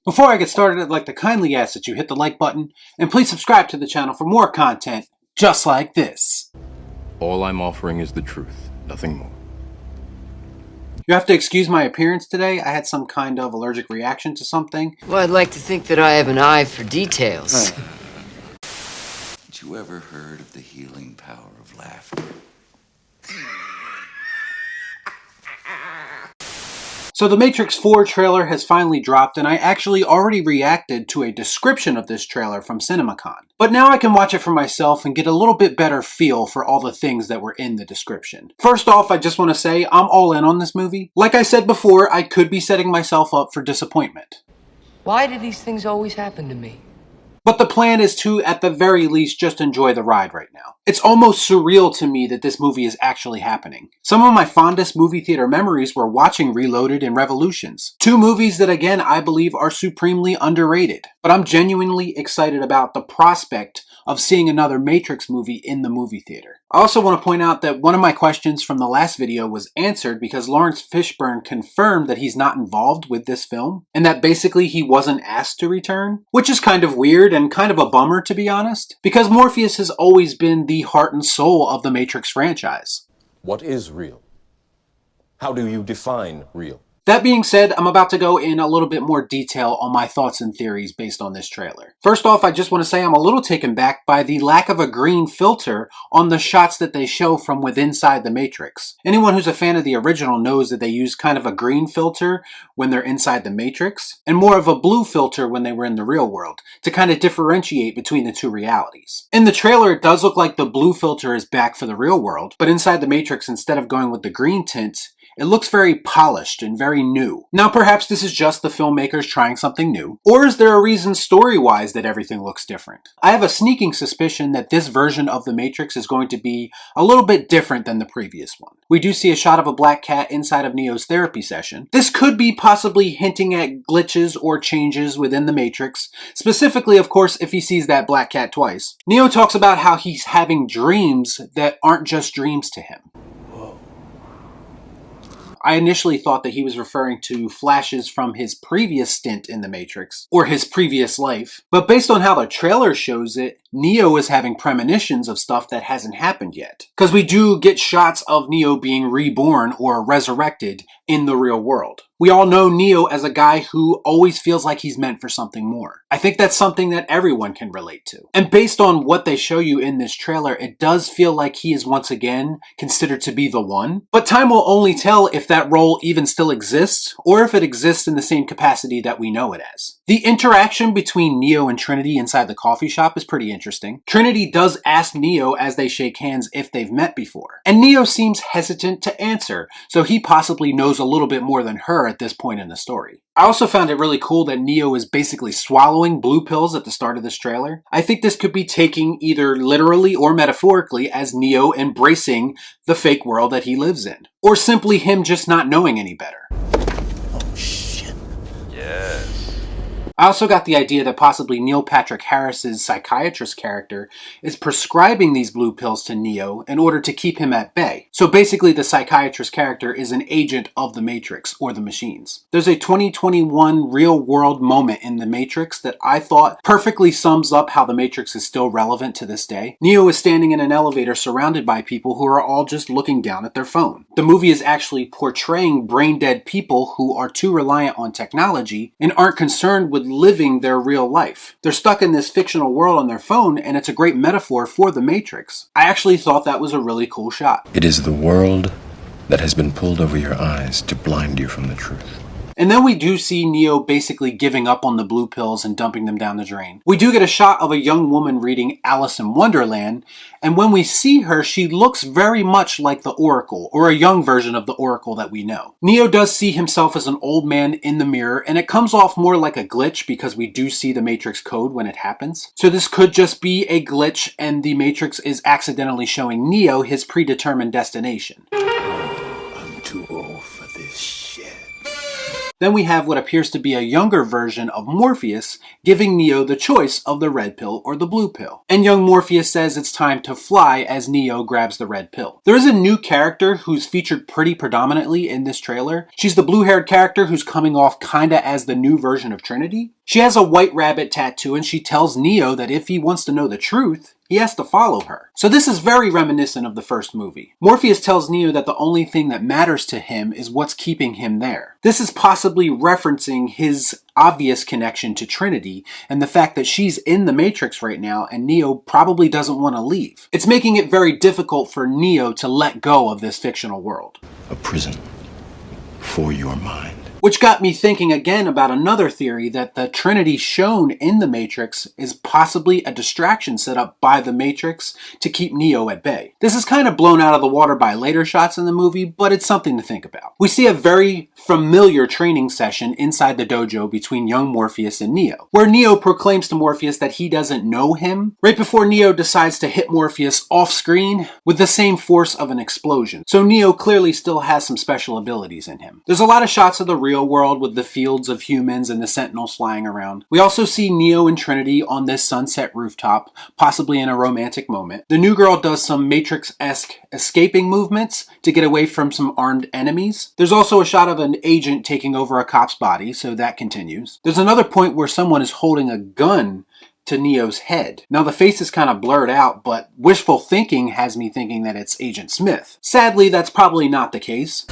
Before I get started, I'd like to kindly ask that you hit the like button, and please subscribe to the channel for more content just like this. All I'm offering is the truth, nothing more. You have to excuse my appearance today. I had some kind of allergic reaction to something. Well, I'd like to think that I have an eye for details. Had you ever heard of the healing power of laughter? So the Matrix 4 trailer has finally dropped, and I actually already reacted to a description of this trailer from CinemaCon. But now I can watch it for myself and get a little bit better feel for all the things that were in the description. First off, I just want to say I'm all in on this movie. Like I said before, I could be setting myself up for disappointment. Why do these things always happen to me? But the plan is to, at the very least, just enjoy the ride right now. It's almost surreal to me that this movie is actually happening. Some of my fondest movie theater memories were watching Reloaded and Revolutions. Two movies that, again, I believe are supremely underrated. But I'm genuinely excited about the prospect of seeing another Matrix movie in the movie theater. I also want to point out that one of my questions from the last video was answered because Lawrence Fishburne confirmed that he's not involved with this film, and that basically he wasn't asked to return, which is kind of weird and kind of a bummer, to be honest, because Morpheus has always been the heart and soul of the Matrix franchise. What is real? How do you define real? That being said, I'm about to go in a little bit more detail on my thoughts and theories based on this trailer. First off, I just want to say I'm a little taken back by the lack of a green filter on the shots that they show from inside the Matrix. Anyone who's a fan of the original knows that they use kind of a green filter when they're inside the Matrix, and more of a blue filter when they were in the real world, to kind of differentiate between the two realities. In the trailer, it does look like the blue filter is back for the real world, but inside the Matrix, instead of going with the green tint, it looks very polished and very new. Now, perhaps this is just the filmmakers trying something new, or is there a reason story-wise that everything looks different? I have a sneaking suspicion that this version of the Matrix is going to be a little bit different than the previous one. We do see a shot of a black cat inside of Neo's therapy session. This could be possibly hinting at glitches or changes within the Matrix, specifically, of course, if he sees that black cat twice. Neo talks about how he's having dreams that aren't just dreams to him. I initially thought that he was referring to flashes from his previous stint in the Matrix, or his previous life. But based on how the trailer shows it, Neo is having premonitions of stuff that hasn't happened yet. Because we do get shots of Neo being reborn or resurrected in the real world. We all know Neo as a guy who always feels like he's meant for something more. I think that's something that everyone can relate to. And based on what they show you in this trailer, it does feel like he is once again considered to be the one. But time will only tell if that role even still exists, or if it exists in the same capacity that we know it as. The interaction between Neo and Trinity inside the coffee shop is pretty interesting. Trinity does ask Neo as they shake hands if they've met before. And Neo seems hesitant to answer, so he possibly knows a little bit more than her at this point in the story. I also found it really cool that Neo is basically swallowing blue pills at the start of this trailer. I think this could be taken either literally or metaphorically as Neo embracing the fake world that he lives in, or simply him just not knowing any better. Oh, shit. Yes. I also got the idea that possibly Neil Patrick Harris's psychiatrist character is prescribing these blue pills to Neo in order to keep him at bay. So basically the psychiatrist character is an agent of the Matrix or the machines. There's a 2021 real world moment in the Matrix that I thought perfectly sums up how the Matrix is still relevant to this day. Neo is standing in an elevator surrounded by people who are all just looking down at their phone. The movie is actually portraying brain-dead people who are too reliant on technology and aren't concerned with living their real life. They're stuck in this fictional world on their phone, and it's a great metaphor for the Matrix. I actually thought that was a really cool shot. It is the world that has been pulled over your eyes to blind you from the truth. And then we do see Neo basically giving up on the blue pills and dumping them down the drain. We do get a shot of a young woman reading Alice in Wonderland, and when we see her, she looks very much like the Oracle, or a young version of the Oracle that we know. Neo does see himself as an old man in the mirror, and it comes off more like a glitch because we do see the Matrix code when it happens. So this could just be a glitch, and the Matrix is accidentally showing Neo his predetermined destination. I'm too old for this shit. Then we have what appears to be a younger version of Morpheus giving Neo the choice of the red pill or the blue pill. And young Morpheus says it's time to fly as Neo grabs the red pill. There is a new character who's featured pretty predominantly in this trailer. She's the blue-haired character who's coming off kinda as the new version of Trinity. She has a white rabbit tattoo and she tells Neo that if he wants to know the truth, he has to follow her. So this is very reminiscent of the first movie. Morpheus tells Neo that the only thing that matters to him is what's keeping him there. This is possibly referencing his obvious connection to Trinity and the fact that she's in the Matrix right now and Neo probably doesn't want to leave. It's making it very difficult for Neo to let go of this fictional world. A prison for your mind. Which got me thinking again about another theory that the Trinity shown in the Matrix is possibly a distraction set up by the Matrix to keep Neo at bay. This is kind of blown out of the water by later shots in the movie, but it's something to think about. We see a very familiar training session inside the dojo between young Morpheus and Neo, where Neo proclaims to Morpheus that he doesn't know him, right before Neo decides to hit Morpheus off screen with the same force of an explosion. So Neo clearly still has some special abilities in him. There's a lot of shots of the real world with the fields of humans and the Sentinels flying around. We also see Neo and Trinity on this sunset rooftop, possibly in a romantic moment. The new girl does some Matrix-esque escaping movements to get away from some armed enemies. There's also a shot of an agent taking over a cop's body, so that continues. There's another point where someone is holding a gun to Neo's head. Now the face is kind of blurred out, but wishful thinking has me thinking that it's Agent Smith. Sadly, that's probably not the case.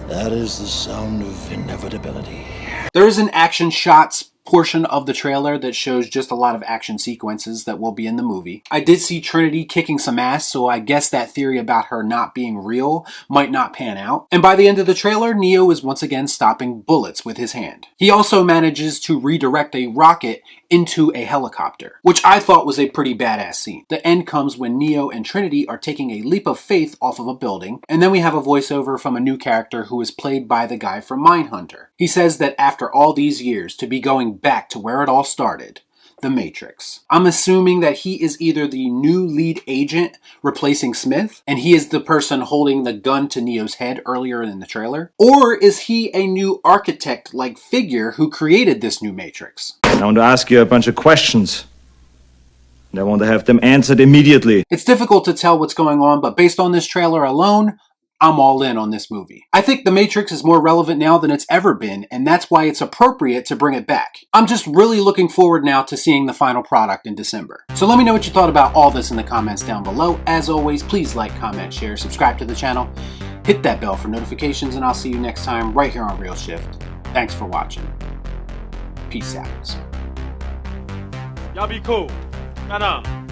That is the sound of inevitability. There is an action shots portion of the trailer that shows just a lot of action sequences that will be in the movie. I did see Trinity kicking some ass, so I guess that theory about her not being real might not pan out. And by the end of the trailer, Neo is once again stopping bullets with his hand. He also manages to redirect a rocket into a helicopter, which I thought was a pretty badass scene. The end comes when Neo and Trinity are taking a leap of faith off of a building, and then we have a voiceover from a new character who is played by the guy from Mindhunter. He says that after all these years, to be going back to where it all started, the Matrix. I'm assuming that he is either the new lead agent replacing Smith, and he is the person holding the gun to Neo's head earlier in the trailer, or is he a new architect-like figure who created this new Matrix? I want to ask you a bunch of questions, and I want to have them answered immediately. It's difficult to tell what's going on, but based on this trailer alone, I'm all in on this movie. I think The Matrix is more relevant now than it's ever been, and that's why it's appropriate to bring it back. I'm just really looking forward now to seeing the final product in December. So let me know what you thought about all this in the comments down below. As always, please like, comment, share, subscribe to the channel, hit that bell for notifications, and I'll see you next time right here on Real Shift. Thanks for watching. Peace out. Y'all be cool. Nah.